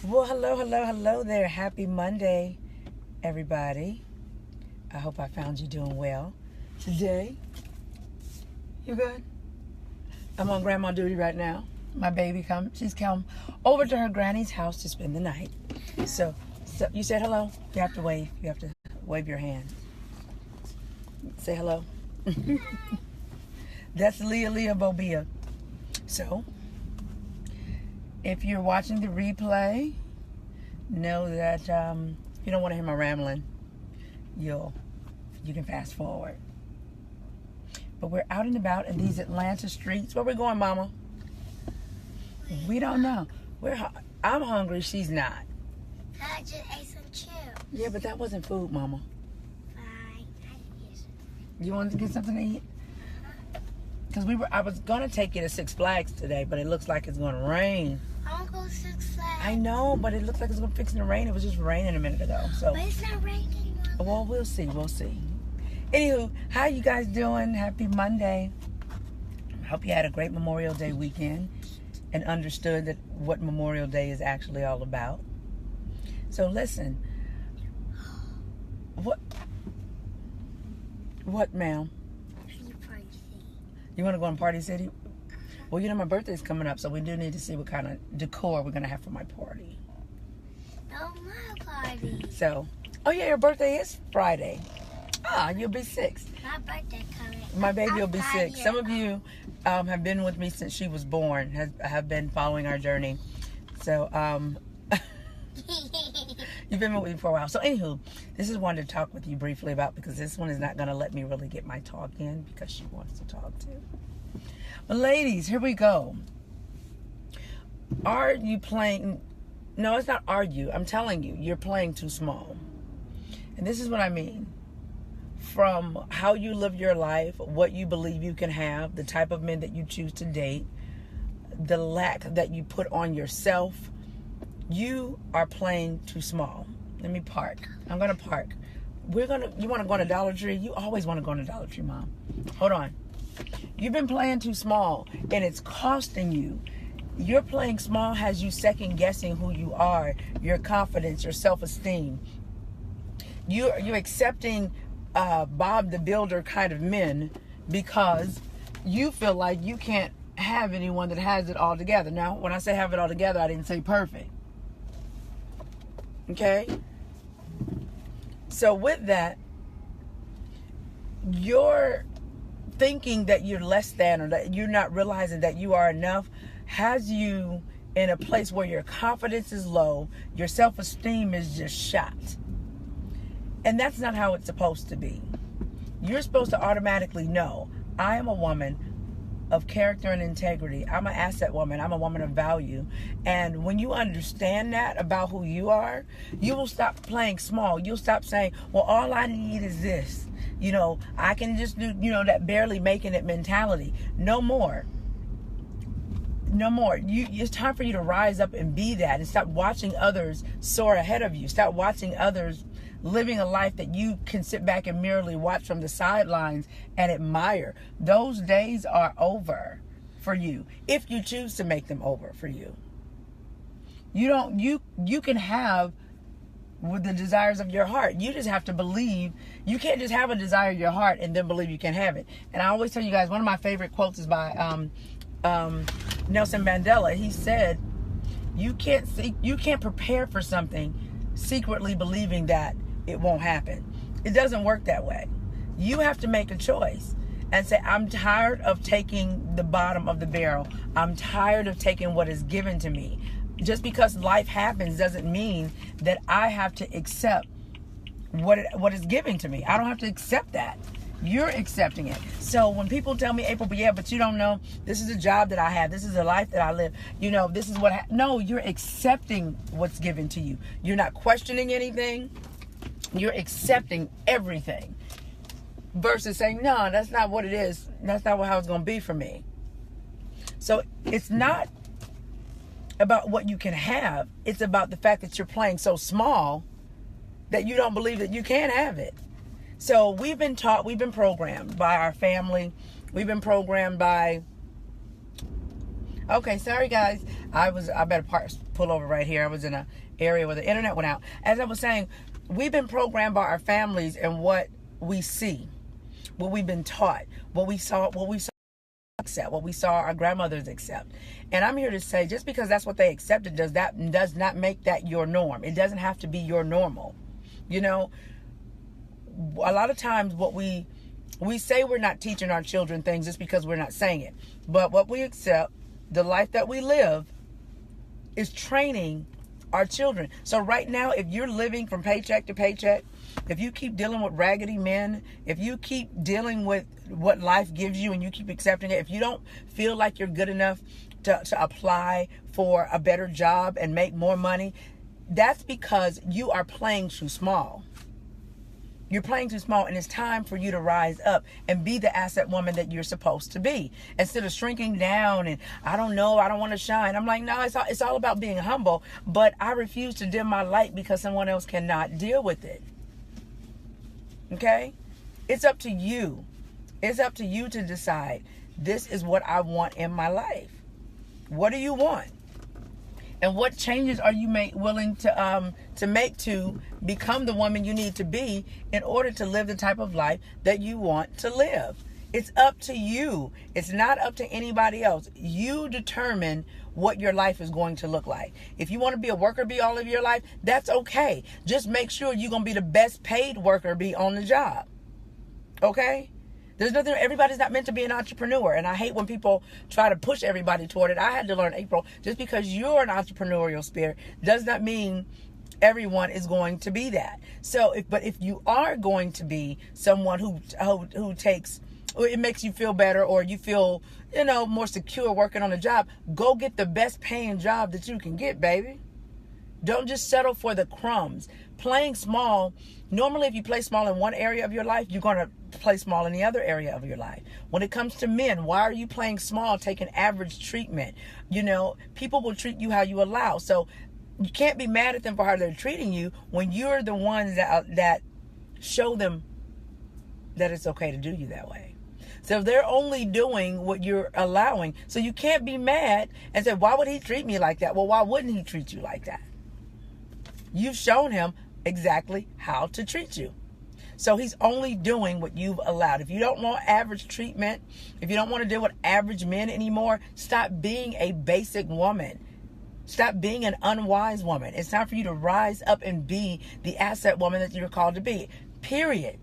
Well, hello there. Happy Monday, everybody. I hope I found you doing well today. You good? I'm on grandma duty right now. My baby she's come over to her granny's house to spend the night. So you said hello? You have to wave. You have to wave your hand. Say hello. That's Leah Bobia. So, if you're watching the replay, know that if you don't want to hear my rambling, you can fast forward. But we're out and about in these Atlanta streets. Where we going, Mama? We don't know. I'm hungry. She's not. I just ate some chips. Yeah, but that wasn't food, Mama. Fine. You wanted to get something to eat? Because I was gonna take you to Six Flags today, but it looks like it's gonna rain. I want to go to Six Flags. I know, but it looks like it's gonna fix to rain. It was just raining a minute ago. So. But it's not raining. Well, we'll see. Anywho, how you guys doing? Happy Monday. I hope you had a great Memorial Day weekend and understood that what Memorial Day is actually all about. So listen. What, ma'am? You want to go in Party City? Well, you know my birthday's coming up, so we do need to see what kind of decor we're going to have for my party. Oh, my party. So, oh yeah, your birthday is Friday. You'll be 6. My birthday coming. My baby will be 6. Some of you have been with me since she was born, have been following our journey. So, you've been with me for a while. So, anywho, this is one to talk with you briefly about because this one is not going to let me really get my talk in because she wants to talk too. But ladies, here we go. Are you playing? No, it's not argue. I'm telling you, you're playing too small. And this is what I mean. From how you live your life, what you believe you can have, the type of men that you choose to date, the lack that you put on yourself, you are playing too small. Let me park. I'm going to park. You want to go to Dollar Tree? You always want to go to Dollar Tree, Mom. Hold on. You've been playing too small, and it's costing you. Your playing small has you second guessing who you are, your confidence, your self-esteem. You're accepting Bob the Builder kind of men because you feel like you can't have anyone that has it all together. Now, when I say have it all together, I didn't say perfect. Okay? So with that, you're thinking that you're less than or that you're not realizing that you are enough has you in a place where your confidence is low, your self-esteem is just shot. And that's not how it's supposed to be. You're supposed to automatically know, I am a woman of character and integrity. I'm an asset woman. I'm a woman of value. And when you understand that about who you are, you will stop playing small. You'll stop saying, well, all I need is this. I can just do, that barely making it mentality. No more. It's time for you to rise up and be that and stop watching others soar ahead of you. Stop watching others living a life that you can sit back and merely watch from the sidelines and admire. Those days are over for you if you choose to make them over for you. You can have with the desires of your heart. You just have to believe. You can't just have a desire in your heart and then believe you can have it. And I always tell you guys, one of my favorite quotes is by Nelson Mandela. He said, you can't prepare for something secretly believing that it won't happen. It doesn't work that way. You have to make a choice and say, I'm tired of taking the bottom of the barrel. I'm tired of taking what is given to me. Just because life happens doesn't mean that I have to accept what is given to me. I don't have to accept that. You're accepting it. So when people tell me, April, but you don't know, this is a job that I have. This is a life that I live. This is what no, you're accepting what's given to you. You're not questioning anything. You're accepting everything versus saying, no, that's not what it is. That's not how it's going to be for me. So it's not about what you can have. It's about the fact that you're playing so small that you don't believe that you can have it. So we've been taught, we've been programmed by our family. We've been programmed by Okay, sorry guys. I better pull over right here. I was in an area where the internet went out. As I was saying, we've been programmed by our families and what we see, what we've been taught, what we saw accept, what we saw our grandmothers accept. And I'm here to say, just because that's what they accepted does not make that your norm. It doesn't have to be your normal. You know, a lot of times what we say we're not teaching our children things just because we're not saying it. But what we accept, the life that we live, is training our children. So right now, if you're living from paycheck to paycheck, if you keep dealing with raggedy men, if you keep dealing with what life gives you and you keep accepting it, if you don't feel like you're good enough to apply for a better job and make more money, that's because you are playing too small. You're playing too small, and it's time for you to rise up and be the asset woman that you're supposed to be. Instead of shrinking down and, I don't know, I don't want to shine. I'm like, no, it's all about being humble, but I refuse to dim my light because someone else cannot deal with it. Okay? It's up to you. It's up to you to decide, this is what I want in my life. What do you want? And what changes are you willing to make to become the woman you need to be in order to live the type of life that you want to live? It's up to you. It's not up to anybody else. You determine what your life is going to look like. If you want to be a worker bee all of your life, that's okay. Just make sure you're going to be the best paid worker bee on the job. Okay? There's nothing, everybody's not meant to be an entrepreneur. And I hate when people try to push everybody toward it. I had to learn, April, just because you're an entrepreneurial spirit does not mean everyone is going to be that. So if you are going to be someone who takes, it makes you feel better, or you feel, more secure working on a job, go get the best paying job that you can get, baby. Don't just settle for the crumbs. Playing small, normally if you play small in one area of your life, you're going to play small in the other area of your life. When it comes to men, why are you playing small, taking average treatment? People will treat you how you allow. So you can't be mad at them for how they're treating you when you're the ones that show them that it's okay to do you that way. So they're only doing what you're allowing. So you can't be mad and say, why would he treat me like that? Well, why wouldn't he treat you like that? You've shown him exactly how to treat you. So he's only doing what you've allowed. If you don't want average treatment, if you don't want to deal with average men anymore, stop being a basic woman. Stop being an unwise woman. It's time for you to rise up and be the asset woman that you're called to be. Period.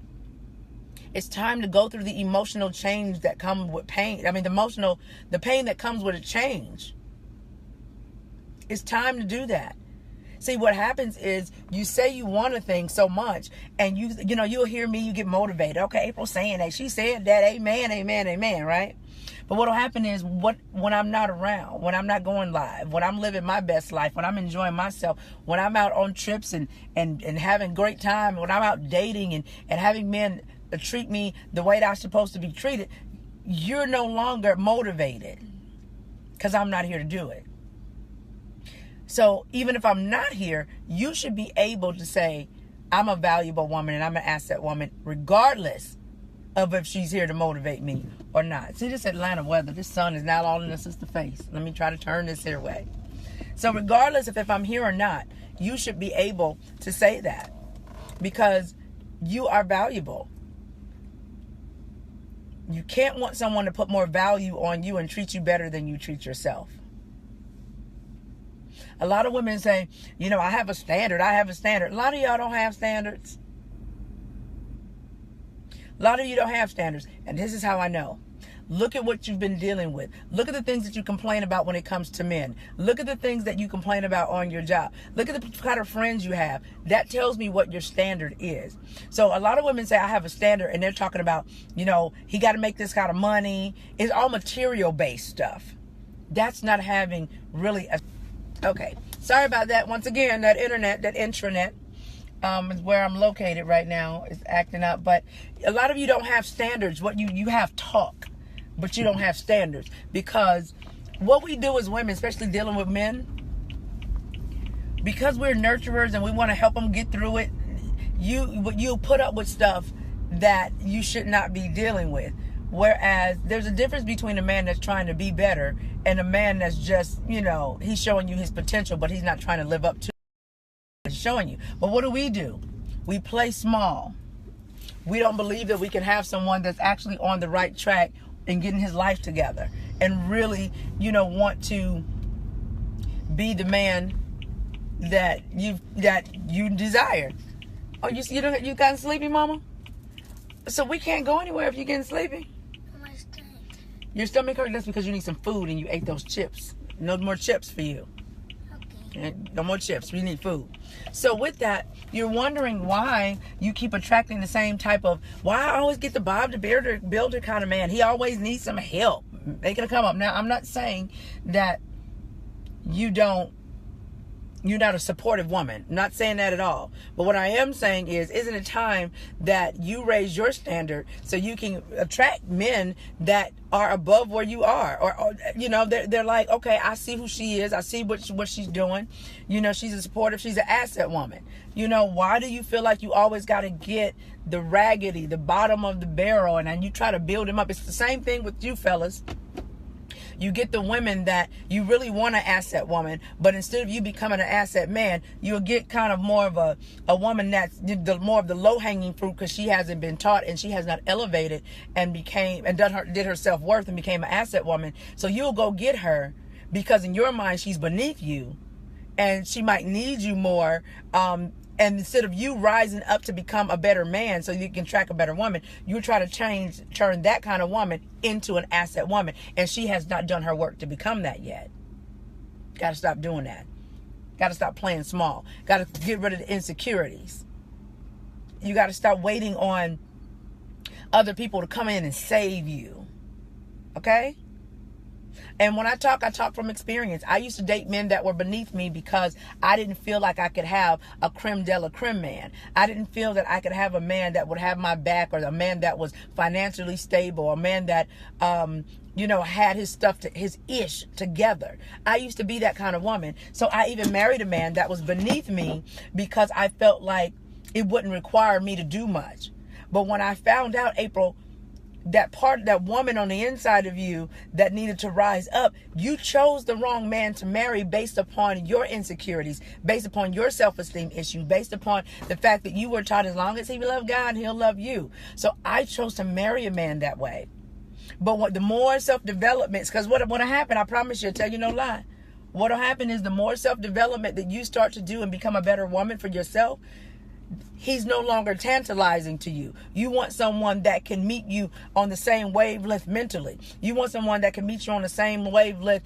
It's time to go through the emotional change that comes with pain. The pain that comes with a change. It's time to do that. See, what happens is you say you want a thing so much, and you'll hear me, you get motivated. Okay, April's saying that. She said that. Amen, amen, amen, right? But what'll happen is when I'm not around, when I'm not going live, when I'm living my best life, when I'm enjoying myself, when I'm out on trips and having great time, when I'm out dating and having men treat me the way that I'm supposed to be treated, you're no longer motivated because I'm not here to do it. So even if I'm not here, you should be able to say, I'm a valuable woman and I'm an asset woman, regardless of if she's here to motivate me or not. See, this Atlanta weather, this sun is not all in the sister face. Let me try to turn this here way. So regardless of if I'm here or not, you should be able to say that because you are valuable. You can't want someone to put more value on you and treat you better than you treat yourself. A lot of women say, I have a standard. I have a standard. A lot of y'all don't have standards. A lot of you don't have standards. And this is how I know. Look at what you've been dealing with. Look at the things that you complain about when it comes to men. Look at the things that you complain about on your job. Look at the kind of friends you have. That tells me what your standard is. So a lot of women say, I have a standard, and they're talking about, he got to make this kind of money. It's all material-based stuff. That's not having really a... Okay, sorry about that. Once again, that internet, that intranet, is where I'm located right now. It's acting up. But a lot of you don't have standards. What you have talk, but you don't have standards. Because what we do as women, especially dealing with men, because we're nurturers and we want to help them get through it, you put up with stuff that you should not be dealing with. Whereas there's a difference between a man that's trying to be better and a man that's just, he's showing you his potential, but he's not trying to live up to what he's showing you. But what do? We play small. We don't believe that we can have someone that's actually on the right track and getting his life together and really, want to be the man that you desire. Oh, you gotten sleepy, mama? So we can't go anywhere if you're getting sleepy. My stomach. Your stomach hurts. That's because you need some food and you ate those chips. No more chips for you. Okay. No more chips. We need food. So with that, you're wondering why you keep attracting the same type of, why I always get the Bob the Builder kind of man. He always needs some help. Make it come up. Now, I'm not saying that you're not a supportive woman. I'm not saying that at all. But what I am saying is, isn't it time that you raise your standard so you can attract men that are above where you are? Or they're like, okay, I see who she is. I see what she's doing. She's a supportive. She's an asset woman. Why do you feel like you always got to get the raggedy, the bottom of the barrel, and then you try to build him up? It's the same thing with you fellas. You get the women that you really want an asset woman, but instead of you becoming an asset man, you'll get kind of more of a woman that's more of the low-hanging fruit because she hasn't been taught and she has not elevated and did her self-worth and became an asset woman. So you'll go get her because in your mind she's beneath you and she might need you more. And instead of you rising up to become a better man so you can track a better woman, you try to turn that kind of woman into an asset woman. And she has not done her work to become that yet. Got to stop doing that. Got to stop playing small. Got to get rid of the insecurities. You got to stop waiting on other people to come in and save you. Okay? And when I talk from experience. I used to date men that were beneath me because I didn't feel like I could have a creme de la creme man. I didn't feel that I could have a man that would have my back, or a man that was financially stable, a man that, had his stuff, his ish together. I used to be that kind of woman. So I even married a man that was beneath me because I felt like it wouldn't require me to do much. But when I found out, April, that woman on the inside of you that needed to rise up, you chose the wrong man to marry based upon your insecurities, based upon your self-esteem issue, based upon the fact that you were taught as long as he loved God, he'll love you. So I chose to marry a man that way. But the more self-development, because what'll happen, I promise you, I'll tell you no lie. What'll happen is the more self-development that you start to do and become a better woman for yourself, he's no longer tantalizing to you. You want someone that can meet you on the same wavelength mentally. You want someone that can meet you on the same wavelength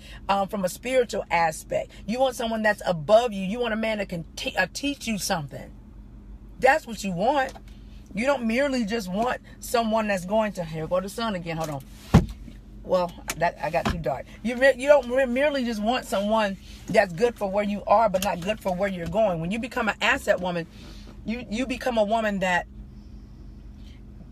from a spiritual aspect. You want someone that's above you. You want a man that can teach you something. That's what you want. You don't merely just want someone that's going to, here go the sun again, hold on. Well, I got too dark. You don't merely just want someone that's good for where you are, but not good for where you're going. When you become an asset woman, you become a woman that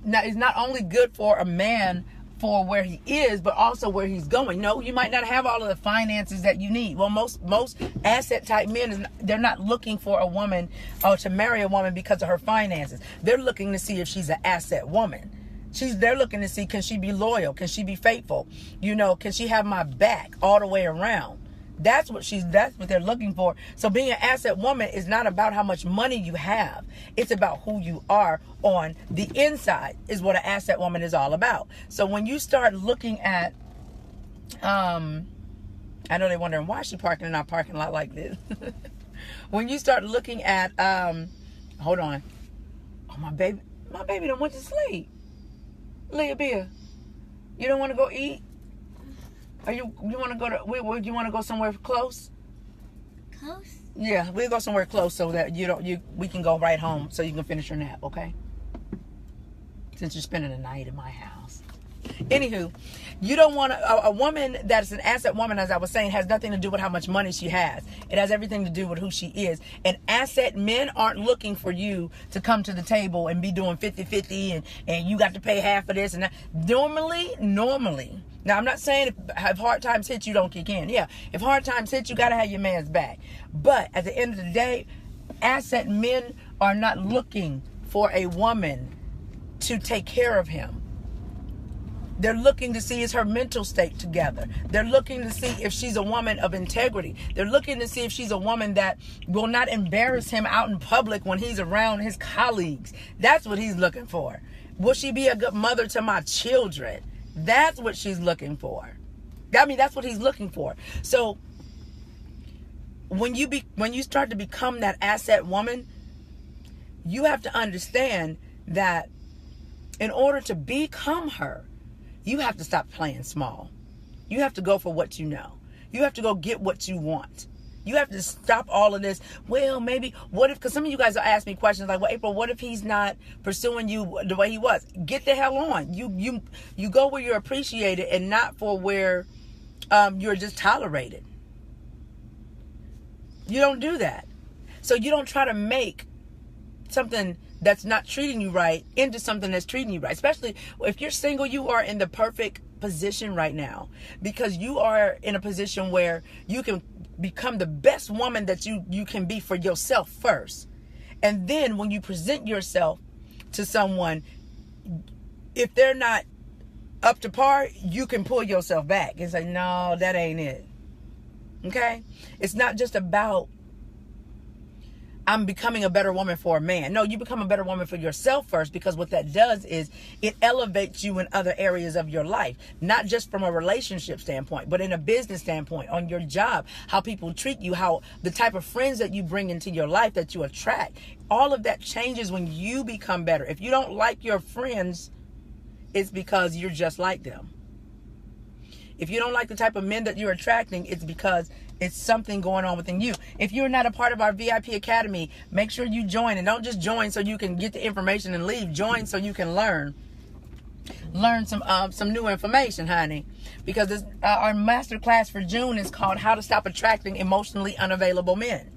is not only good for a man for where he is, but also where he's going. No, you might not have all of the finances that you need. Well, most asset type men, they're not looking for a woman or to marry a woman because of her finances. They're looking to see if she's an asset woman. They're looking to see, can she be loyal? Can she be faithful? Can she have my back all the way around? That's what they're looking for. So being an asset woman is not about how much money you have. It's about who you are on the inside is what an asset woman is all about. So when you start looking at, I know they're wondering why is she parking in our parking lot like this. When you start looking at, hold on. Oh, my baby done went to sleep. Leah Beer, you don't want to go eat? Or you want to go to? You want to go somewhere close? Close? Yeah, we'll go somewhere close so that we can go right home so you can finish your nap, okay? Since you're spending the night in my house. Anywho, you don't want a woman that's an asset woman, as I was saying, has nothing to do with how much money she has. It has everything to do with who she is. And asset men aren't looking for you to come to the table and be doing 50-50 and you got to pay half of this and that. Normally. Now, I'm not saying if hard times hit, you don't kick in. Yeah, if hard times hit, you got to have your man's back. But at the end of the day, asset men are not looking for a woman to take care of him. They're looking to see is her mental state together. They're looking to see if she's a woman of integrity. They're looking to see if she's a woman that will not embarrass him out in public when he's around his colleagues. That's what he's looking for. Will she be a good mother to my children? That's what she's looking for. I mean, that's what he's looking for. So when you start to become that asset woman, you have to understand that in order to become her, you have to stop playing small. You have to go for what you know. You have to go get what you want. You have to stop all of this. Well, maybe, what if, because some of you guys will ask me questions like, well, April, what if he's not pursuing you the way he was? Get the hell on. You go where you're appreciated and not for where you're just tolerated. You don't do that. So you don't try to make something that's not treating you right into something that's treating you right. Especially if you're single, you are in the perfect position right now, because you are in a position where you can become the best woman that you can be for yourself first. And then when you present yourself to someone, if they're not up to par, you can pull yourself back and say, no, that ain't it. Okay? It's not just about I'm becoming a better woman for a man. No, you become a better woman for yourself first, because what that does is it elevates you in other areas of your life, not just from a relationship standpoint, but in a business standpoint, on your job, how people treat you, how the type of friends that you bring into your life that you attract. All of that changes when you become better. If you don't like your friends, it's because you're just like them. If you don't like the type of men that you're attracting, it's because it's something going on within you. If you're not a part of our VIP Academy, make sure you join. And don't just join so you can get the information and leave. Join so you can learn some new information, honey. Because this, our master class for June is called How to Stop Attracting Emotionally Unavailable Men.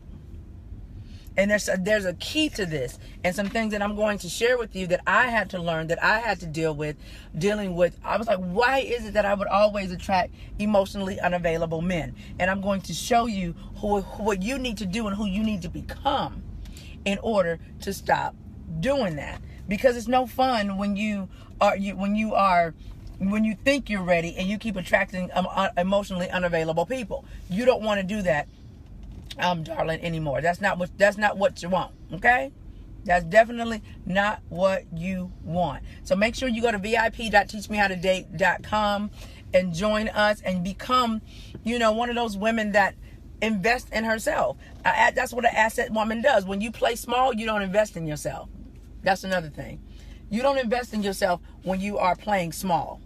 And there's a key to this, and some things that I'm going to share with you that I had to learn, that I had to dealing with. I was like, why is it that I would always attract emotionally unavailable men? And I'm going to show you what you need to do and who you need to become in order to stop doing that. Because it's no fun when you think you're ready and you keep attracting emotionally unavailable people. You don't want to do that, darling, anymore. That's not what you want. Okay? That's definitely not what you want. So make sure you go to vip.teachmehowtodate.com and join us and become, one of those women that invest in herself. That's what an asset woman does. When you play small, you don't invest in yourself. That's another thing. You don't invest in yourself when you are playing small.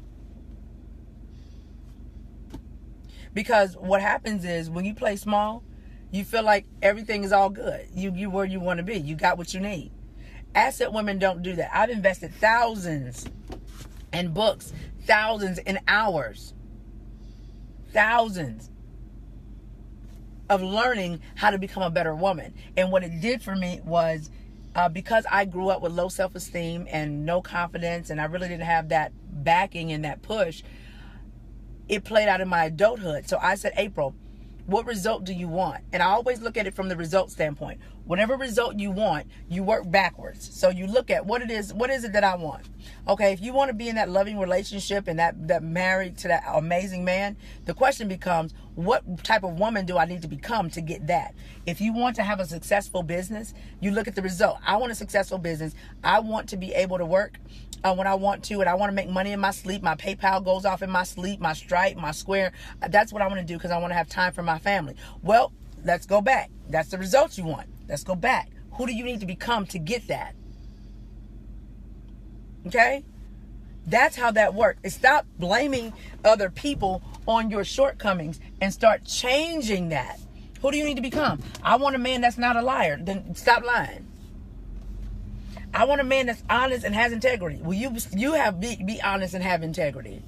Because what happens is when you play small, you feel like everything is all good. You where you want to be. You got what you need. Asset women don't do that. I've invested thousands in books, thousands in hours, thousands of learning how to become a better woman. And what it did for me was, because I grew up with low self-esteem and no confidence, and I really didn't have that backing and that push, it played out in my adulthood. So I said, April, what result do you want? And I always look at it from the result standpoint. Whatever result you want, you work backwards. So you look at what is it that I want? Okay, if you want to be in that loving relationship and that married to that amazing man, the question becomes, what type of woman do I need to become to get that? If you want to have a successful business, you look at the result. I want a successful business. I want to be able to work when I want to, and I want to make money in my sleep. My PayPal goes off in my sleep, my Stripe, my Square. That's what I want to do because I want to have time for my family. Well, let's go back. That's the results you want. Let's go back. Who do you need to become to get that? Okay? That's how that works. Stop blaming other people on your shortcomings and start changing that. Who do you need to become? I want a man that's not a liar. Then stop lying. I want a man that's honest and has integrity. Well, be honest and have integrity.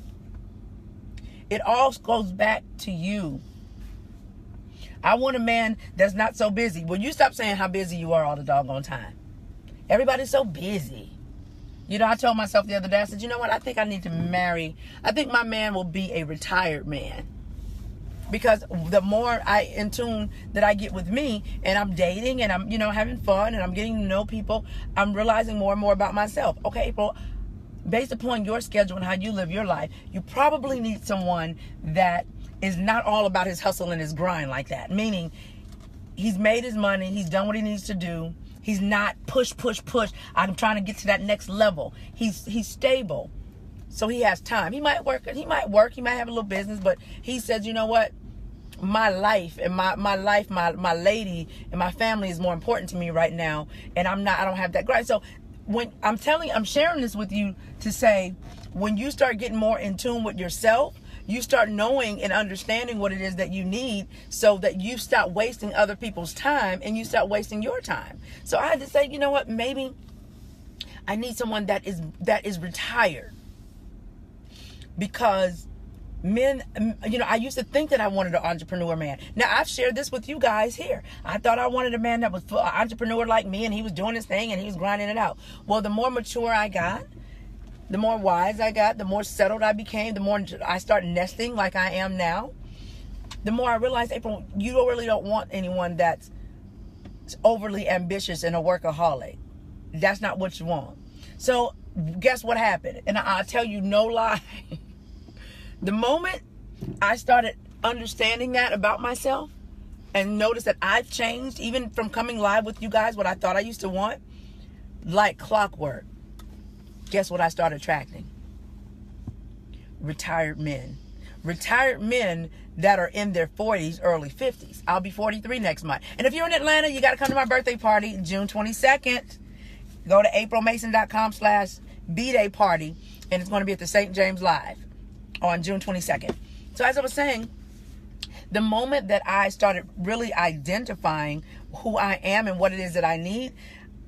It all goes back to you. I want a man that's not so busy. Well, you stop saying how busy you are all the doggone time. Everybody's so busy. I told myself the other day, I said, you know what? I think I need to marry. I think my man will be a retired man. Because the more in tune that I get with me, and I'm dating and I'm, having fun and I'm getting to know people, I'm realizing more and more about myself. Okay, April, based upon your schedule and how you live your life, you probably need someone that is not all about his hustle and his grind like that. Meaning, he's made his money, he's done what he needs to do. He's not push. I'm trying to get to that next level. He's stable. So he has time. He might work, he might have a little business, but he says, you know what? My life and my lady and my family is more important to me right now. And I don't have that grind. So when I'm sharing this with you to say, when you start getting more in tune with yourself, you start knowing and understanding what it is that you need, so that you stop wasting other people's time and you start wasting your time. So I had to say, you know what, maybe I need someone that is retired. Because men, I used to think that I wanted an entrepreneur man. Now, I've shared this with you guys here. I thought I wanted a man that was an entrepreneur like me, and he was doing his thing and he was grinding it out. Well, the more mature I got, the more wise I got, the more settled I became, the more I started nesting like I am now, the more I realized, April, you really don't want anyone that's overly ambitious and a workaholic. That's not what you want. So guess what happened? And I'll tell you no lie. The moment I started understanding that about myself and noticed that I've changed, even from coming live with you guys, what I thought I used to want, like clockwork, guess what I started attracting? Retired men. Retired men that are in their 40s, early 50s. I'll be 43 next month. And if you're in Atlanta, you got to come to my birthday party, June 22nd. Go to aprilmason.com/B-Day party, and it's going to be at the St. James Live on June 22nd. So as I was saying, the moment that I started really identifying who I am and what it is that I need,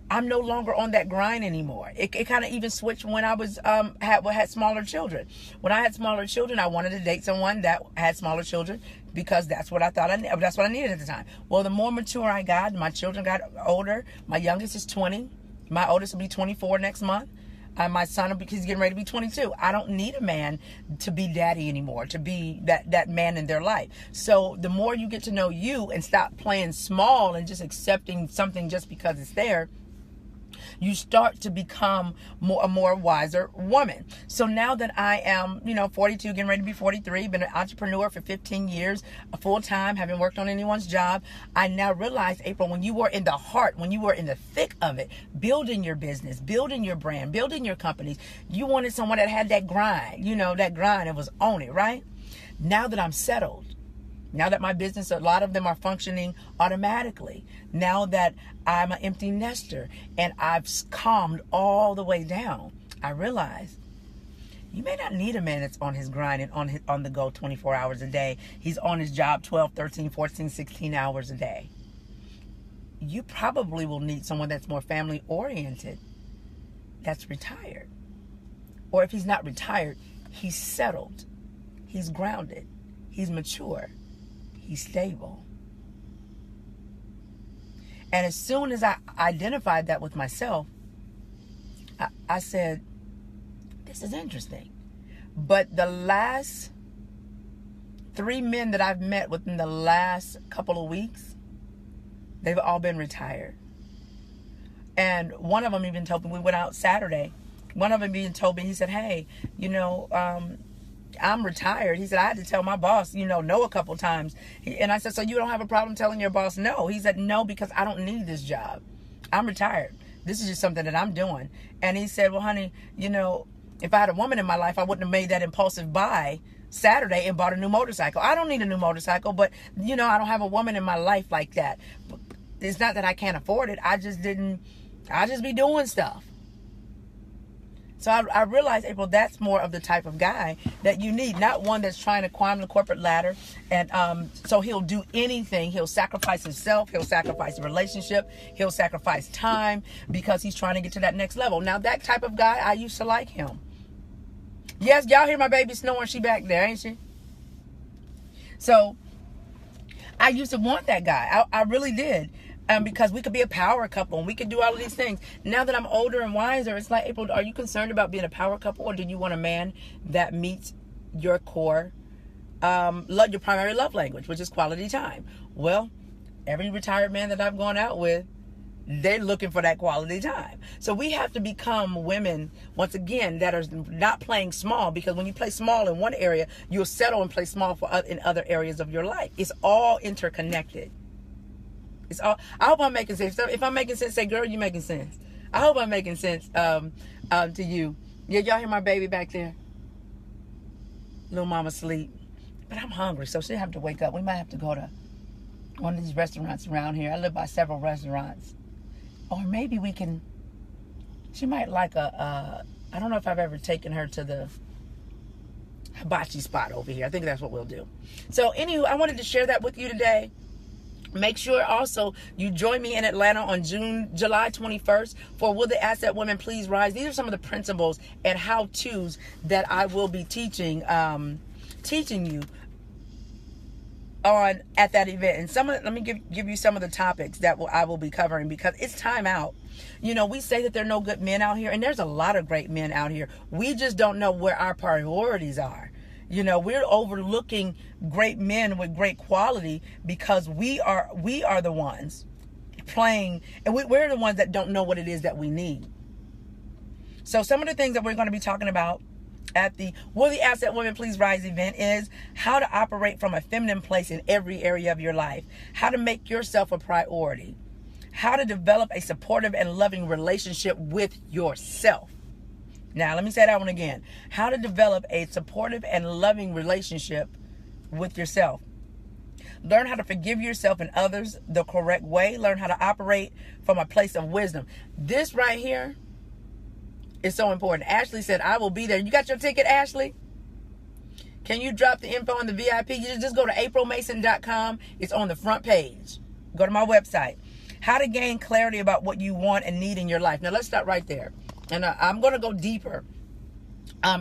I'm no longer on that grind anymore. It kind of even switched when I was had smaller children. When I had smaller children, I wanted to date someone that had smaller children because that's what I thought that's what I needed at the time. Well, the more mature I got, my children got older. My youngest is 20. My oldest will be 24 next month. My son, because he's getting ready to be 22. I don't need a man to be daddy anymore, to be that man in their life. So the more you get to know you and stop playing small and just accepting something just because it's there, you start to become a more wiser woman. So now that I am, 42, getting ready to be 43, been an entrepreneur for 15 years, full time, haven't worked on anyone's job, I now realize, April, when you were in the heart, when you were in the thick of it, building your business, building your brand, building your companies, you wanted someone that had that grind, that grind and was on it, right? Now that I'm settled, now that my business, a lot of them are functioning automatically. Now that I'm an empty nester and I've calmed all the way down, I realize you may not need a man that's on his grind and on the go 24 hours a day. He's on his job 12, 13, 14, 16 hours a day. You probably will need someone that's more family oriented, that's retired. Or if he's not retired, he's settled, he's grounded, he's mature, he's stable. And as soon as I identified that with myself, I said, this is interesting. But the last 3 men that I've met within the last couple of weeks, they've all been retired. And one of them even told me, we went out Saturday, one of them even told me, he said, hey, I'm retired. He said, I had to tell my boss, no a couple times. And I said, so you don't have a problem telling your boss no? He said, no, because I don't need this job. I'm retired. This is just something that I'm doing. And he said, well, honey, if I had a woman in my life, I wouldn't have made that impulsive buy Saturday and bought a new motorcycle. I don't need a new motorcycle, but, I don't have a woman in my life like that. It's not that I can't afford it. I just be doing stuff. So I realized, April, that's more of the type of guy that you need. Not one that's trying to climb the corporate ladder. And so he'll do anything. He'll sacrifice himself. He'll sacrifice a relationship. He'll sacrifice time because he's trying to get to that next level. Now, that type of guy, I used to like him. Yes, y'all hear my baby snoring. She back there, ain't she? So I used to want that guy. I really did. Because we could be a power couple and we could do all of these things. Now that I'm older and wiser, it's like, April, are you concerned about being a power couple, or do you want a man that meets your core, your primary love language, which is quality time? Well, every retired man that I've gone out with, they're looking for that quality time. So we have to become women, once again, that are not playing small, because when you play small in one area, you'll settle and play small in other areas of your life. It's all interconnected. It's all. I hope I'm making sense. If I'm making sense, say, girl, you making sense. I hope I'm making sense to you. Yeah, y'all hear my baby back there? Little mama sleep. But I'm hungry, so she'll have to wake up. We might have to go to one of these restaurants around here. I live by several restaurants. Or maybe we can, she might like I don't know if I've ever taken her to the hibachi spot over here. I think that's what we'll do. So anywho, I wanted to share that with you today. Make sure also you join me in Atlanta on July 21st for Will the Asset Women Please Rise. These are some of the principles and how-tos that I will be teaching you on at that event. And let me give you some of the topics that I will be covering, because it's time out. You know, we say that there are no good men out here, and there's a lot of great men out here. We just don't know where our priorities are. You know, we're overlooking great men with great quality because we are the ones playing, and we're the ones that don't know what it is that we need. So some of the things that we're going to be talking about at the Will the Asset Women Please Rise event is how to operate from a feminine place in every area of your life, how to make yourself a priority, how to develop a supportive and loving relationship with yourself. Now, let me say that one again. How to develop a supportive and loving relationship with yourself. Learn how to forgive yourself and others the correct way. Learn how to operate from a place of wisdom. This right here is so important. Ashley said, I will be there. You got your ticket, Ashley? Can you drop the info on the VIP? You just go to aprilmason.com. It's on the front page. Go to my website. How to gain clarity about what you want and need in your life. Now, let's start right there. And I'm going to go deeper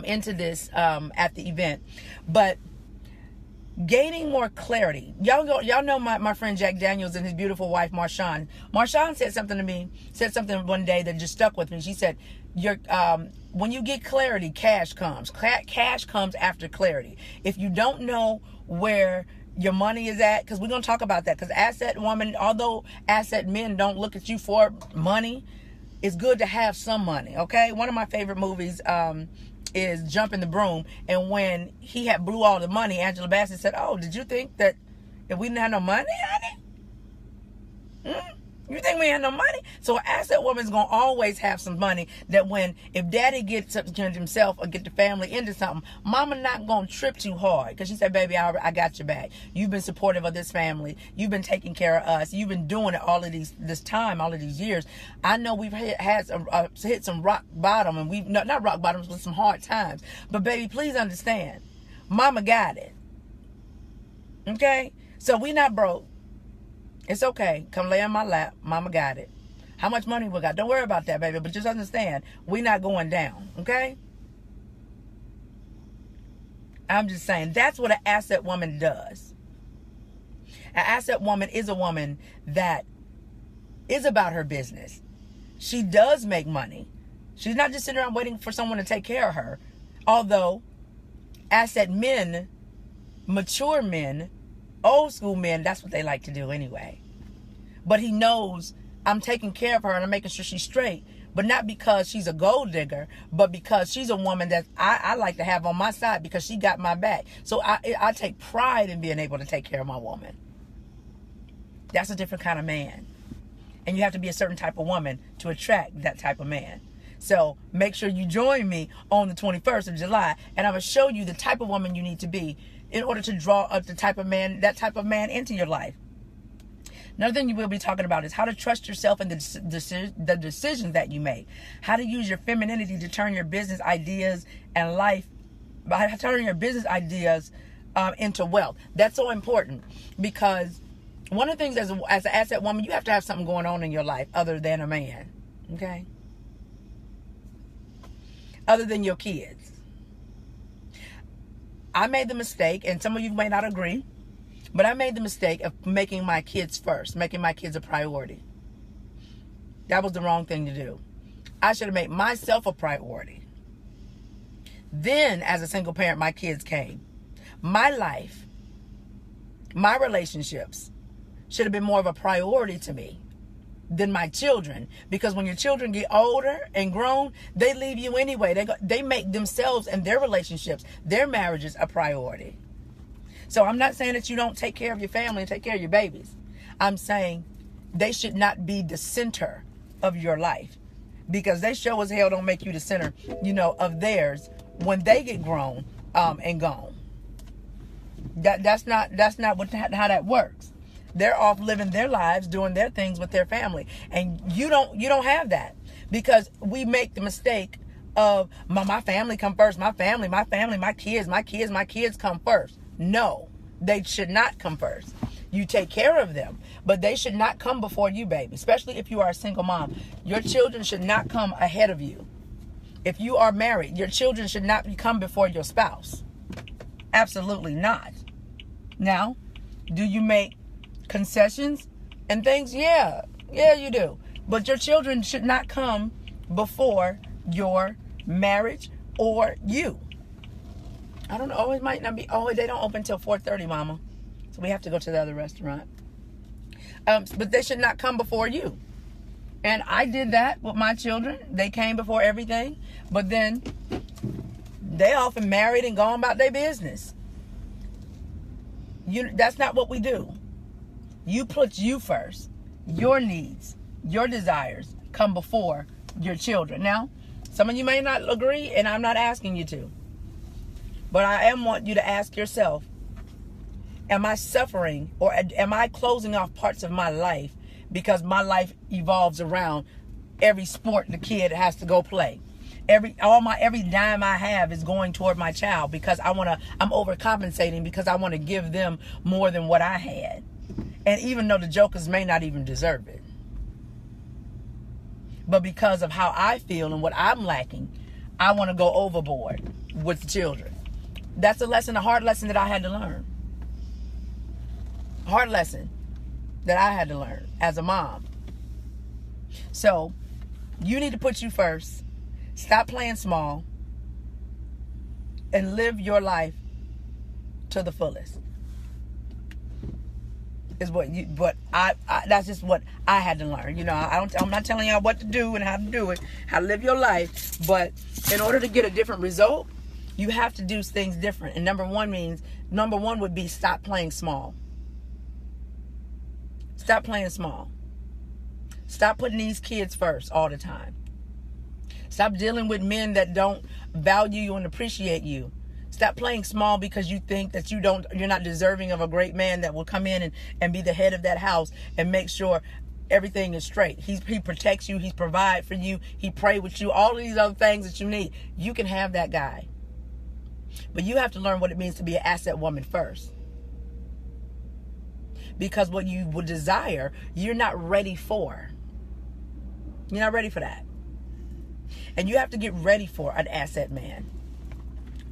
into this at the event. But gaining more clarity. Y'all know my friend Jack Daniels and his beautiful wife, Marshawn. Marshawn said something one day that just stuck with me. She said, when you get clarity, cash comes. Cash comes after clarity. If you don't know where your money is at, because we're going to talk about that, because asset women, although asset men don't look at you for money, it's good to have some money, okay? One of my favorite movies is Jumping the Broom, and when he had blew all the money, Angela Bassett said, oh, did you think that if we didn't have no money, honey? You think we had no money? So an asset woman's going to always have some money that if daddy gets up to himself or get the family into something, mama not going to trip too hard. Because she said, baby, I got your back. You've been supportive of this family. You've been taking care of us. You've been doing it all of these years. I know we've hit some rock bottom, and we've not rock bottoms, but some hard times. But baby, please understand, mama got it. Okay? So we not broke. It's okay. Come lay on my lap. Mama got it. How much money we got? Don't worry about that, baby. But just understand, we're not going down. Okay? I'm just saying, that's what an asset woman does. An asset woman is a woman that is about her business. She does make money. She's not just sitting around waiting for someone to take care of her. Although, asset men, mature men, old school men, that's what they like to do anyway. But he knows I'm taking care of her and I'm making sure she's straight. But not because she's a gold digger, but because she's a woman that I like to have on my side because she got my back. So I take pride in being able to take care of my woman. That's a different kind of man. And you have to be a certain type of woman to attract that type of man. So make sure you join me on the 21st of July, and I'm going to show you the type of woman you need to be in order to draw up that type of man into your life. Another thing you will be talking about is how to trust yourself in the decisions that you make. How to use your femininity to turn your business ideas and life, by turning your business ideas into wealth. That's so important, because one of the things as an asset woman, you have to have something going on in your life other than a man. Okay? Other than your kids. I made the mistake, and some of you may not agree, but I made the mistake of making my kids first, making my kids a priority. That was the wrong thing to do. I should have made myself a priority. Then, as a single parent, my kids came. My life, my relationships should have been more of a priority to me. than my children, because when your children get older and grown, they leave you anyway. They make themselves and their relationships, their marriages, a priority. So I'm not saying that you don't take care of your family and take care of your babies. I'm saying they should not be the center of your life, because they sure as hell don't make you the center, of theirs when they get grown and gone. That's not how that works. They're off living their lives, doing their things with their family, and you don't have that, because we make the mistake of my family come first. My family, my kids come first. No, they should not come first. You take care of them, but they should not come before you, baby. Especially if you are a single mom, your children should not come ahead of you. If you are married, your children should not come before your spouse. Absolutely not. Now, do you make concessions and things? Yeah, you do. But your children should not come before your marriage or you. I don't know. It might not be. Oh, they don't open till 4:30, Mama. So we have to go to the other restaurant. But they should not come before you. And I did that with my children. They came before everything. But then they often married and gone about their business. That's not what we do. You put you first. Your needs, your desires come before your children. Now, some of you may not agree, and I'm not asking you to. But I want you to ask yourself, am I suffering, or am I closing off parts of my life because my life evolves around every sport the kid has to go play? Every dime I have is going toward my child because I'm overcompensating because I want to give them more than what I had. And even though the jokers may not even deserve it. But because of how I feel and what I'm lacking, I want to go overboard with the children. That's a hard lesson that I had to learn. Hard lesson that I had to learn as a mom. So, you need to put you first. Stop playing small. And live your life to the fullest. Is that's just what I had to learn. I'm not telling y'all what to do and how to do it, how to live your life. But in order to get a different result, you have to do things different. And number one would be stop playing small. Stop playing small. Stop putting these kids first all the time. Stop dealing with men that don't value you and appreciate you. Stop playing small because you think that you're not deserving of a great man that will come in and be the head of that house and make sure everything is straight. He protects you. He provides for you. He prays with you. All of these other things that you need. You can have that guy. But you have to learn what it means to be an asset woman first. Because what you would desire, you're not ready for. You're not ready for that. And you have to get ready for an asset man.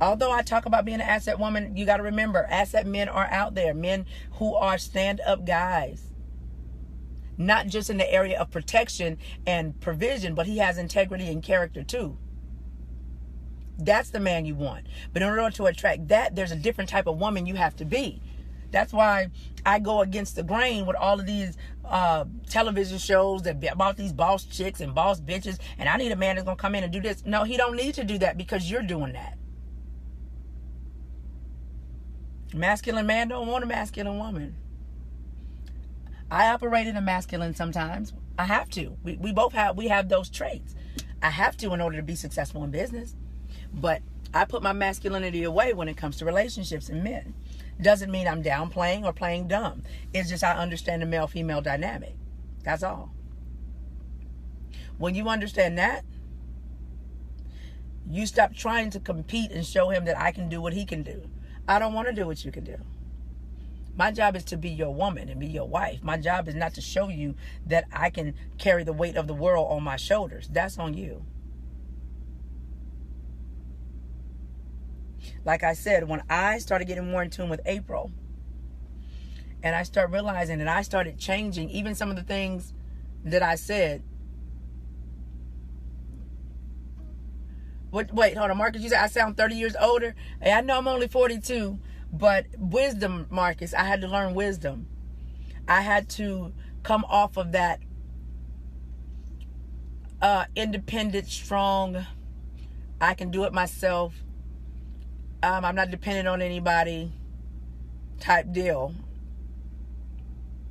Although I talk about being an asset woman, you got to remember, asset men are out there. Men who are stand-up guys. Not just in the area of protection and provision, but he has integrity and character too. That's the man you want. But in order to attract that, there's a different type of woman you have to be. That's why I go against the grain with all of these television shows that about these boss chicks and boss bitches. And I need a man that's going to come in and do this. No, he don't need to do that because you're doing that. Masculine man don't want a masculine woman. I operate in a masculine sometimes. I have to. We have those traits. I have to in order to be successful in business. But I put my masculinity away when it comes to relationships and men. Doesn't mean I'm downplaying or playing dumb. It's just I understand the male-female dynamic. That's all. When you understand that, you stop trying to compete and show him that I can do what he can do. I don't want to do what you can do. My job is to be your woman and be your wife. My job is not to show you that I can carry the weight of the world on my shoulders. That's on you. Like I said, when I started getting more in tune with April, and I started realizing that I started changing even some of the things that I said. Wait, hold on, Marcus, you said I sound 30 years older? Hey, I know I'm only 42, but wisdom, Marcus, I had to learn wisdom. I had to come off of that independent, strong, I can do it myself, I'm not dependent on anybody type deal.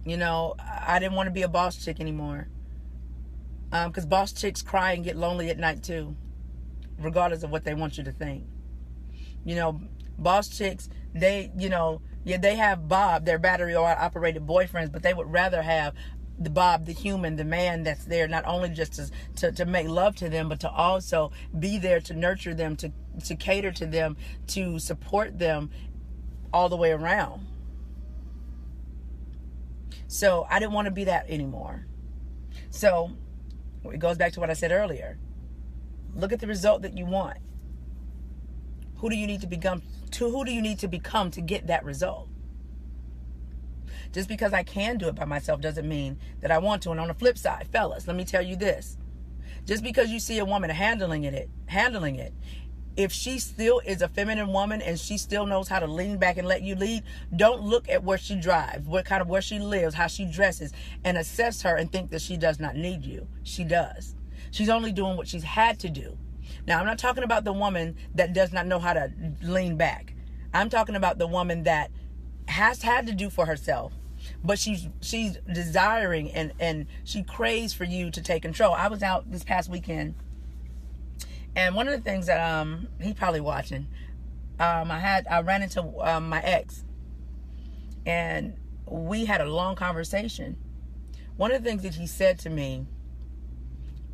You know, I didn't want to be a boss chick anymore. Because boss chicks cry and get lonely at night too, regardless of what they want you to think. You know, boss chicks, they have Bob, their battery operated boyfriends, but they would rather have the Bob, the human, the man that's there, not only just to make love to them, but to also be there to nurture them, to cater to them, to support them all the way around. So I didn't want to be that anymore. So it goes back to what I said earlier. Look at the result that you want. Who do you need to become to get that result? Just because I can do it by myself doesn't mean that I want to. And on the flip side, fellas, let me tell you this. Just because you see a woman handling it, if she still is a feminine woman and she still knows how to lean back and let you lead, don't look at where she drives, where she lives, how she dresses, and assess her and think that she does not need you. She does. She's only doing what she's had to do. Now, I'm not talking about the woman that does not know how to lean back. I'm talking about the woman that has had to do for herself, but she's desiring and she craves for you to take control. I was out this past weekend, and one of the things that he probably watching, I ran into my ex, and we had a long conversation. One of the things that he said to me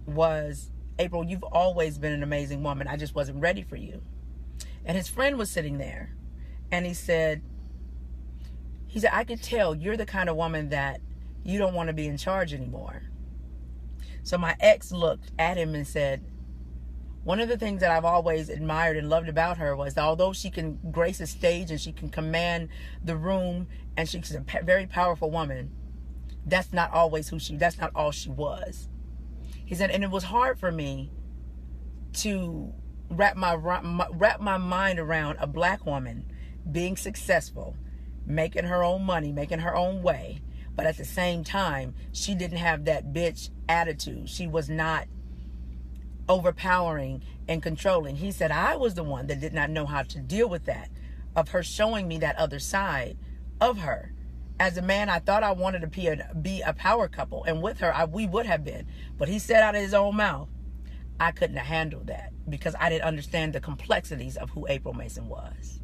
was, April, you've always been an amazing woman. I just wasn't ready for you. And his friend was sitting there, and he said, I could tell you're the kind of woman that you don't want to be in charge anymore. So my ex looked at him and said, one of the things that I've always admired and loved about her was that although she can grace a stage and she can command the room and she's a very powerful woman, that's not all she was. He said, and it was hard for me to wrap my mind around a black woman being successful, making her own money, making her own way, but at the same time, she didn't have that bitch attitude. She was not overpowering and controlling. He said, I was the one that did not know how to deal with that, of her showing me that other side of her. As a man, I thought I wanted to be a power couple, and with her, we would have been. But he said out of his own mouth, I couldn't have handled that because I didn't understand the complexities of who April Mason was.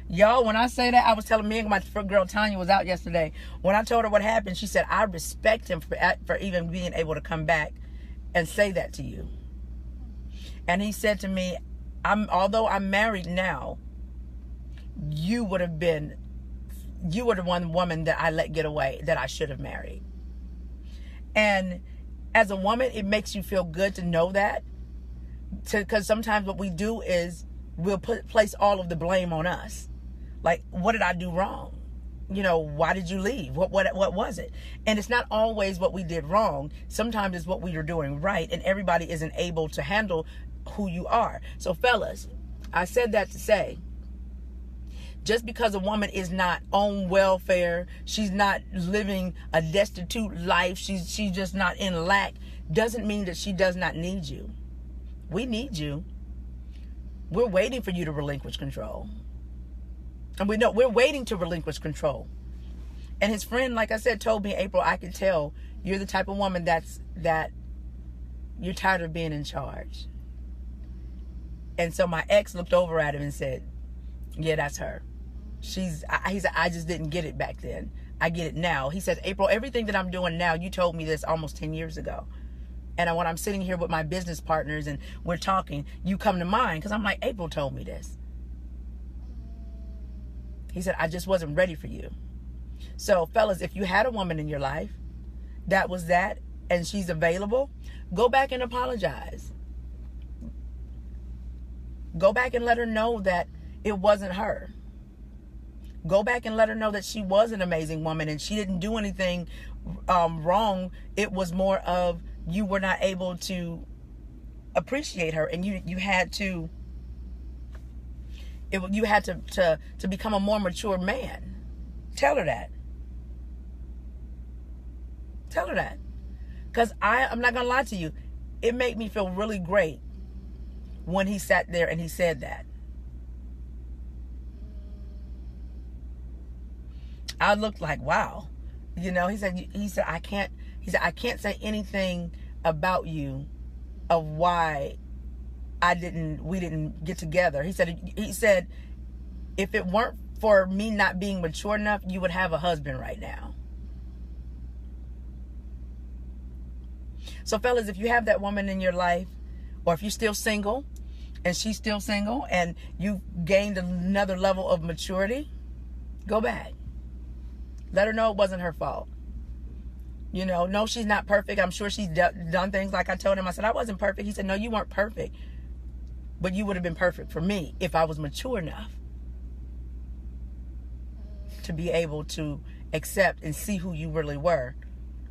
Y'all, when I say that, I was telling me and my girl Tanya was out yesterday. When I told her what happened, she said, I respect him for even being able to come back and say that to you. And he said to me, although I'm married now, you were the one woman that I let get away that I should have married. And as a woman, it makes you feel good to know that. Because sometimes what we do is we'll place all of the blame on us. Like, what did I do wrong? You know, why did you leave? What was it? And it's not always what we did wrong. Sometimes it's what we are doing right. And everybody isn't able to handle who you are. So fellas, I said that to say, just because a woman is not on welfare, she's not living a destitute life, she's just not in lack, doesn't mean that she does not need you. We need you. We're waiting for you to relinquish control. And we know we're waiting to relinquish control. And his friend, like I said, told me, April, I could tell you're the type of woman that you're tired of being in charge. And so my ex looked over at him and said, yeah, that's her. He said, I just didn't get it back then. I get it now. He says, April, everything that I'm doing now, you told me this almost 10 years ago. And when I'm sitting here with my business partners and we're talking, you come to mind because I'm like, April told me this. He said, I just wasn't ready for you. So fellas, if you had a woman in your life that was that and she's available, go back and apologize. Go back and let her know that it wasn't her. Go back and let her know that she was an amazing woman and she didn't do anything wrong. It was more of you were not able to appreciate her, and you had to become a more mature man. Tell her that. Tell her that. Because I'm not going to lie to you. it made me feel really great when he sat there and he said that. I looked like, wow. You know, he said I can't say anything about you of why we didn't get together. He said if it weren't for me not being mature enough, you would have a husband right now. So fellas, if you have that woman in your life, or if you're still single and she's still single and you've gained another level of maturity, go back. Let her know it wasn't her fault. You know, no, she's not perfect. I'm sure she's done things like I told him. I said, I wasn't perfect. He said, no, you weren't perfect. But you would have been perfect for me if I was mature enough to be able to accept and see who you really were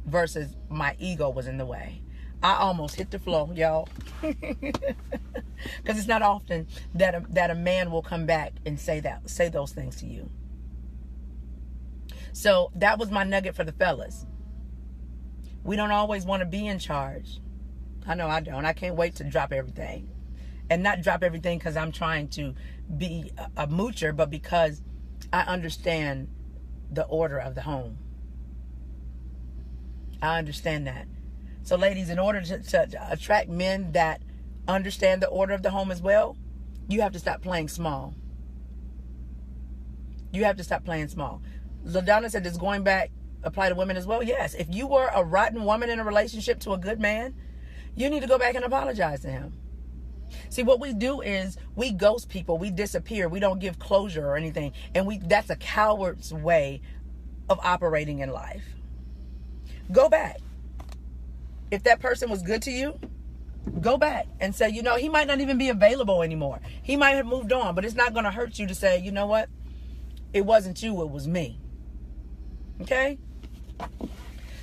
versus my ego was in the way. I almost hit the floor, y'all. Because it's not often that a man will come back and say those things to you. So that was my nugget for the fellas. We don't always want to be in charge. I know I don't. I can't wait to drop everything. And not drop everything because I'm trying to be a moocher, but because I understand the order of the home. I understand that. So ladies, in order to attract men that understand the order of the home as well, you have to stop playing small. You have to stop playing small. LaDonna said, does going back apply to women as well? Yes. If you were a rotten woman in a relationship to a good man, you need to go back and apologize to him. See, what we do is we ghost people. We disappear. We don't give closure or anything. And that's a coward's way of operating in life. Go back. If that person was good to you, go back and say, you know, he might not even be available anymore. He might have moved on, but it's not going to hurt you to say, you know what? It wasn't you, it was me. Okay?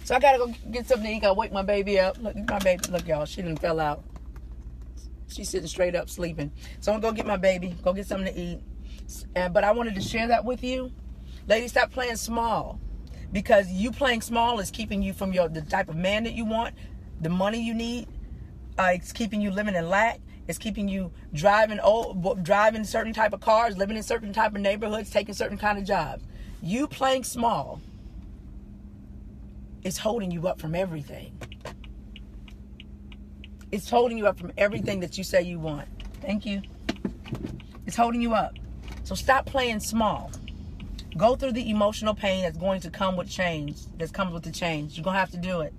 So I got to go get something to eat. Got to wake my baby up. Look, my baby, look, y'all, she done fell out. She's sitting straight up sleeping. So I'm going to go get my baby, go get something to eat. But I wanted to share that with you. Ladies, stop playing small. Because you playing small is keeping you from the type of man that you want, the money you need. It's keeping you living in lack. It's keeping you driving certain type of cars, living in certain type of neighborhoods, taking certain kind of jobs. You playing small is holding you up from everything. It's holding you up from everything that you say you want. Thank you. It's holding you up. So stop playing small. Go through the emotional pain that's going to come with change. That comes with the change. You're going to have to do it.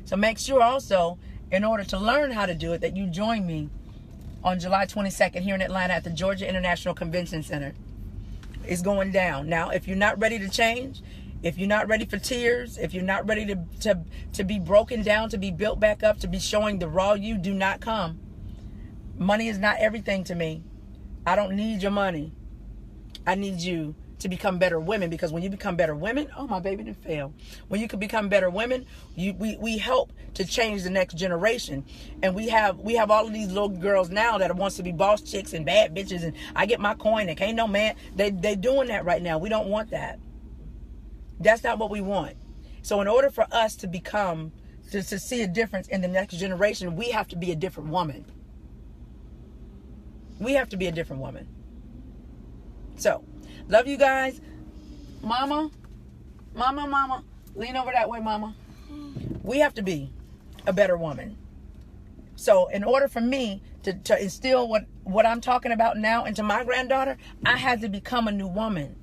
So make sure also, in order to learn how to do it, that you join me on July 22nd here in Atlanta at the Georgia International Convention Center. It's going down. Now, if you're not ready to change, if you're not ready for tears, if you're not ready to be broken down, to be built back up, to be showing the raw you, do not come. Money is not everything to me. I don't need your money. I need you to become better women, because when you become better women, oh, my baby didn't fail. When you can become better women, we help to change the next generation. And we have all of these little girls now that wants to be boss chicks and bad bitches, and I get my coin and can't no man. They doing that right now. We don't want that. That's not what we want. So in order for us to become, to see a difference in the next generation, we have to be a different woman. We have to be a different woman. So, love you guys. Mama. Lean over that way, mama. We have to be a better woman. So in order for me to instill what I'm talking about now into my granddaughter, I had to become a new woman.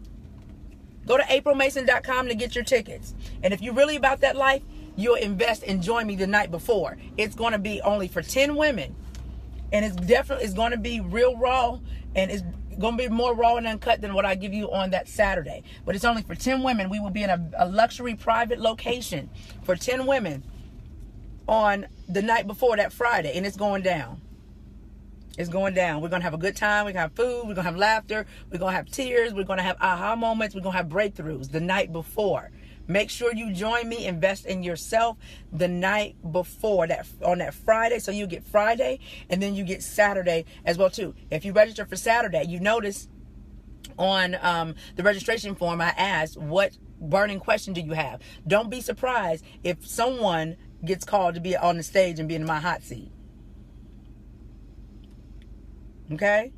Go to aprilmason.com to get your tickets. And if you're really about that life, you'll invest and join me the night before. It's going to be only for 10 women. And it's going to be real raw, and it's going to be more raw and uncut than what I give you on that Saturday. But it's only for 10 women. We will be in a luxury private location for 10 women on the night before that Friday, and it's going down. It's going down. We're going to have a good time. We're going to have food. We're going to have laughter. We're going to have tears. We're going to have aha moments. We're going to have breakthroughs the night before. Make sure you join me. Invest in yourself the night before that, on that Friday. So you get Friday, and then you get Saturday as well too. If you register for Saturday, you notice on the registration form I asked, what burning question do you have? Don't be surprised if someone gets called to be on the stage and be in my hot seat. Okay?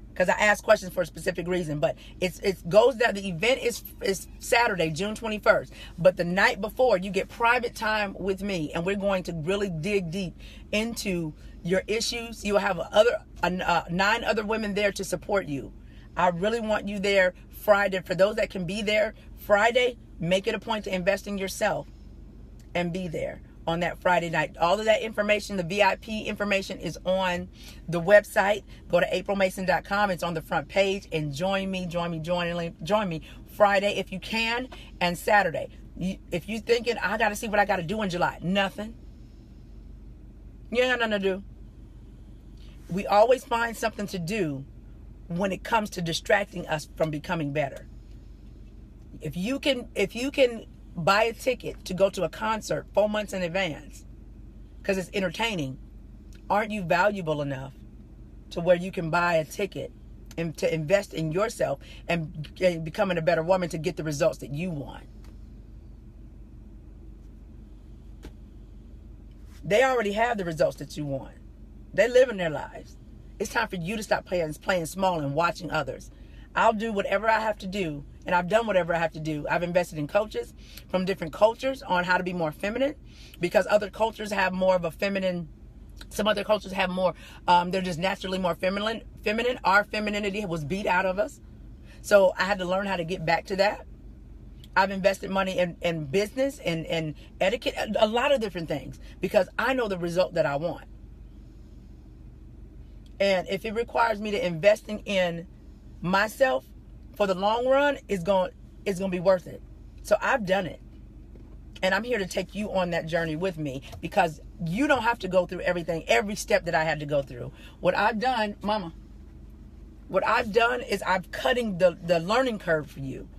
Because I ask questions for a specific reason. But it goes down. The event is Saturday, June 21st. But the night before, you get private time with me. And we're going to really dig deep into your issues. You'll have 9 other women there to support you. I really want you there Friday. For those that can be there Friday, make it a point to invest in yourself and be there on that Friday night. All of that information, the VIP information, is on the website. Go to aprilmason.com. It's on the front page, and join me Friday if you can, and Saturday. If you're thinking, I got to see what I got to do in July, nothing. You ain't got nothing to do. We always find something to do when it comes to distracting us from becoming better. If you can buy a ticket to go to a concert 4 months in advance because it's entertaining, aren't you valuable enough to where you can buy a ticket and to invest in yourself and becoming a better woman to get the results that you want? They already have the results that you want. They're living their lives. It's time for you to stop playing small and watching others. I'll do whatever I have to do, and I've done whatever I have to do. I've invested in coaches from different cultures on how to be more feminine, because other cultures have more of a feminine. Some other cultures have more, they're just naturally more feminine. Our femininity was beat out of us. So I had to learn how to get back to that. I've invested money in business and etiquette, a lot of different things, because I know the result that I want. And if it requires me to investing in myself for the long run, it's going to be worth it. So I've done it. And I'm here to take you on that journey with me, because you don't have to go through every step that I had to go through. What I've done, what I've done is I've cutting the learning curve for you.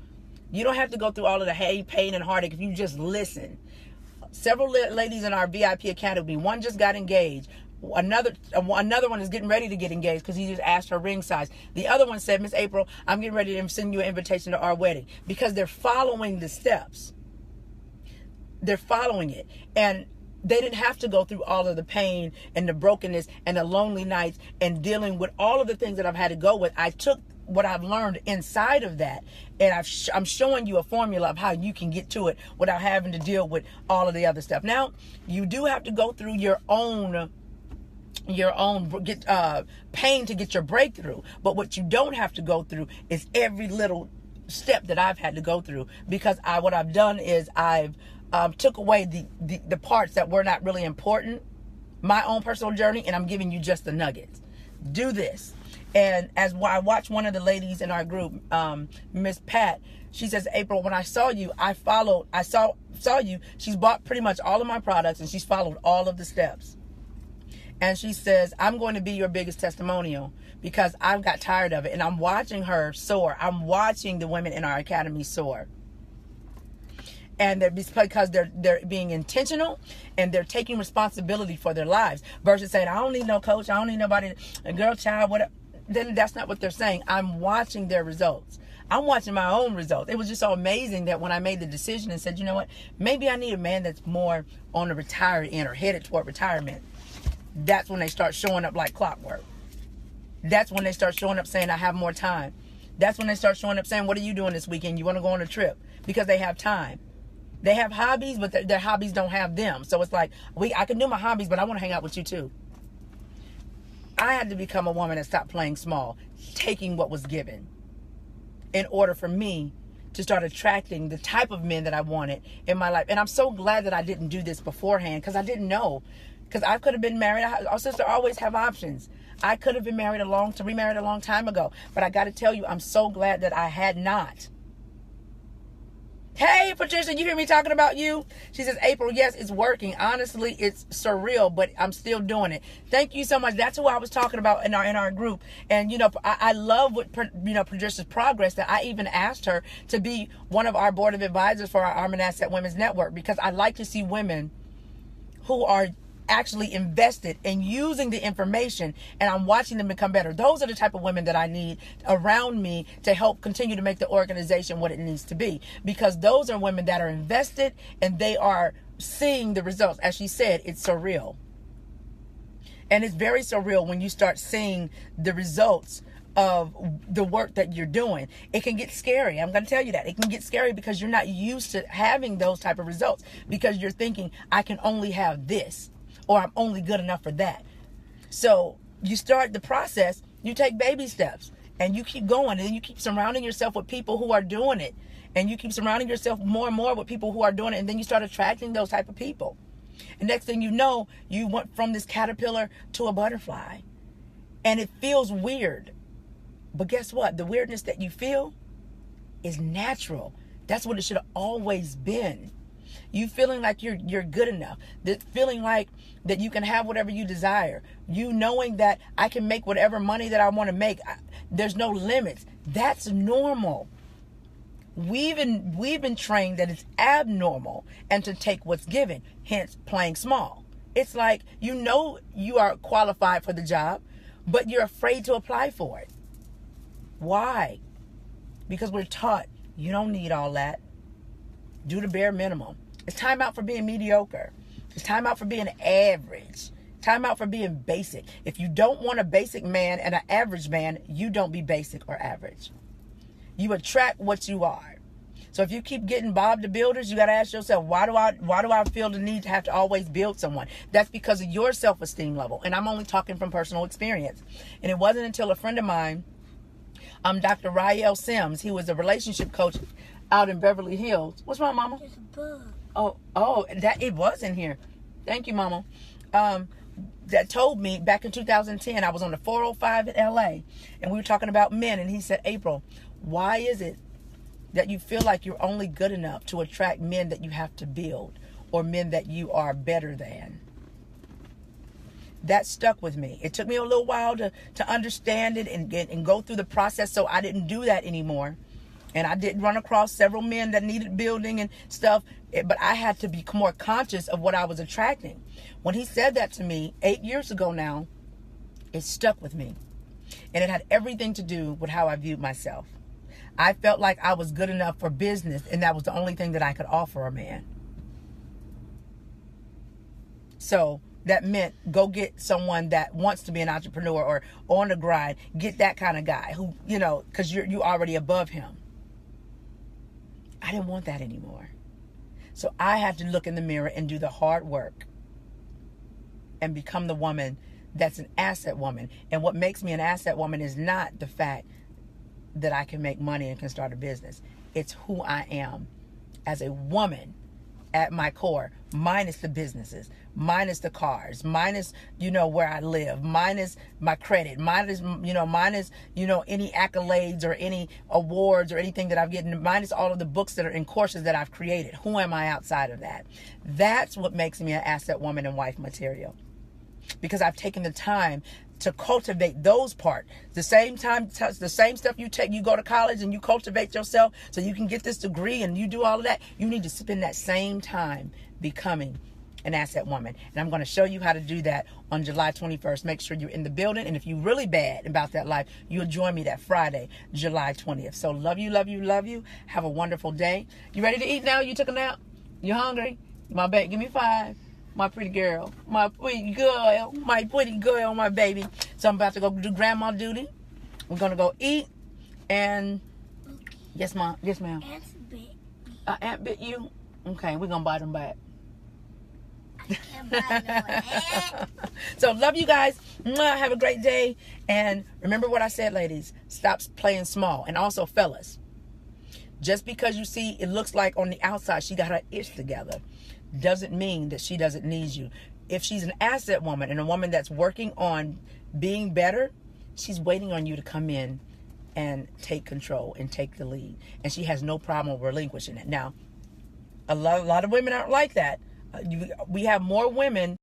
You don't have to go through all of the pain and heartache if you just listen. Several ladies in our VIP Academy, one just got engaged. Another one is getting ready to get engaged because he just asked her ring size. The other one said, Miss April, I'm getting ready to send you an invitation to our wedding, because they're following the steps. They're following it. And they didn't have to go through all of the pain and the brokenness and the lonely nights and dealing with all of the things that I've had to go with. I took what I've learned inside of that, and I'm showing you a formula of how you can get to it without having to deal with all of the other stuff. Now, you do have to go through your own pain to get your breakthrough. But what you don't have to go through is every little step that I've had to go through, because what I've done is I've took away the parts that were not really important, my own personal journey, and I'm giving you just the nuggets. Do this. And as I watched one of the ladies in our group, Miss Pat, she says, April, when I saw you, I saw you. She's bought pretty much all of my products, and she's followed all of the steps. And she says, I'm going to be your biggest testimonial, because I've got tired of it. And I'm watching her soar. I'm watching the women in our academy soar. And because they're being intentional, and they're taking responsibility for their lives, versus saying, I don't need no coach, I don't need nobody, a girl, child, whatever. Then that's not what they're saying. I'm watching their results. I'm watching my own results. It was just so amazing that when I made the decision and said, you know what, maybe I need a man that's more on the retired end or headed toward retirement. That's when they start showing up like clockwork. That's when they start showing up saying, I have more time. That's when they start showing up saying, what are you doing this weekend? You want to go on a trip? Because they have time. They have hobbies, but their hobbies don't have them. So it's like, I can do my hobbies, but I want to hang out with you too. I had to become a woman that stopped playing small, taking what was given, in order for me to start attracting the type of men that I wanted in my life. And I'm so glad that I didn't do this beforehand, because I didn't know. Because I could have been married. Our sister always have options. I could have been remarried a long time ago. But I got to tell you, I'm so glad that I had not. Hey, Patricia, you hear me talking about you? She says, April, yes, it's working. Honestly, it's surreal, but I'm still doing it. Thank you so much. That's who I was talking about in our group. And, I love what, Patricia's progress, that I even asked her to be one of our board of advisors for our Arm & Asset Women's Network, because I like to see women who are actually invested in using the information, and I'm watching them become better. Those are the type of women that I need around me to help continue to make the organization what it needs to be, because those are women that are invested, and they are seeing the results. As she said, it's surreal. And it's very surreal when you start seeing the results of the work that you're doing. It can get scary. I'm going to tell you that. It can get scary because you're not used to having those type of results, because you're thinking, I can only have this, or I'm only good enough for that. So you start the process, you take baby steps, and you keep going, and then you keep surrounding yourself with people who are doing it, and you keep surrounding yourself more and more with people who are doing it, and then you start attracting those type of people. And next thing you know, you went from this caterpillar to a butterfly. And it feels weird. But guess what? The weirdness that you feel is natural. That's what it should have always been. You feeling like you're good enough. That feeling like that you can have whatever you desire. You knowing that I can make whatever money that I want to make. There's no limits. That's normal. We've been trained that it's abnormal and to take what's given, hence playing small. It's like, you know, you are qualified for the job, but you're afraid to apply for it. Why? Because we're taught you don't need all that. Do the bare minimum. It's time out for being mediocre. It's time out for being average. Time out for being basic. If you don't want a basic man and an average man, you don't be basic or average. You attract what you are. So if you keep getting Bob the Builders, you got to ask yourself, why do I feel the need to have to always build someone? That's because of your self-esteem level. And I'm only talking from personal experience. And it wasn't until a friend of mine, Dr. Rael Sims, he was a relationship coach out in Beverly Hills. What's wrong, Mama? There's a bug. Oh, that it was in here. Thank you, Mama. That told me back in 2010, I was on the 405 in LA, and we were talking about men, and he said, April, why is it that you feel like you're only good enough to attract men that you have to build, or men that you are better than? That stuck with me. It took me a little while to understand it and go through the process, so I didn't do that anymore. And I did run across several men that needed building and stuff, but I had to be more conscious of what I was attracting. When he said that to me 8 years ago now, it stuck with me. And it had everything to do with how I viewed myself. I felt like I was good enough for business, and that was the only thing that I could offer a man. So that meant go get someone that wants to be an entrepreneur or on the grind. Get that kind of guy who, you know, because you're already above him. I didn't want that anymore. So I had to look in the mirror and do the hard work and become the woman that's an asset woman. And what makes me an asset woman is not the fact that I can make money and can start a business. It's who I am as a woman at my core, minus the businesses, minus the cars, minus, where I live, minus my credit, minus any accolades or any awards or anything that I've gotten, minus all of the books that are in courses that I've created. Who am I outside of that? That's what makes me an asset woman and wife material. Because I've taken the time to cultivate those parts. The same stuff you take, you go to college and you cultivate yourself so you can get this degree and you do all of that. You need to spend that same time becoming an asset woman. And I'm going to show you how to do that on July 21st. Make sure you're in the building. And if you're really bad about that life, you'll join me that Friday, July 20th. So love you, love you, love you. Have a wonderful day. You ready to eat now? You took a nap? You hungry? My baby, give me 5. My pretty girl, my pretty girl, my baby. So I'm about to go do grandma duty. We're going to go eat. And yes, ma'am. Ants bit me. Ant bit you? Okay, we're going to bite them back. I can't buy no ant. So love you guys. Have a great day. And remember what I said, ladies. Stop playing small. And also, fellas, just because you see it looks like on the outside she got her ish together doesn't mean that she doesn't need you. If she's an asset woman and a woman that's working on being better, she's waiting on you to come in and take control and take the lead. And she has no problem relinquishing it. Now, a lot of women aren't like that. We have more women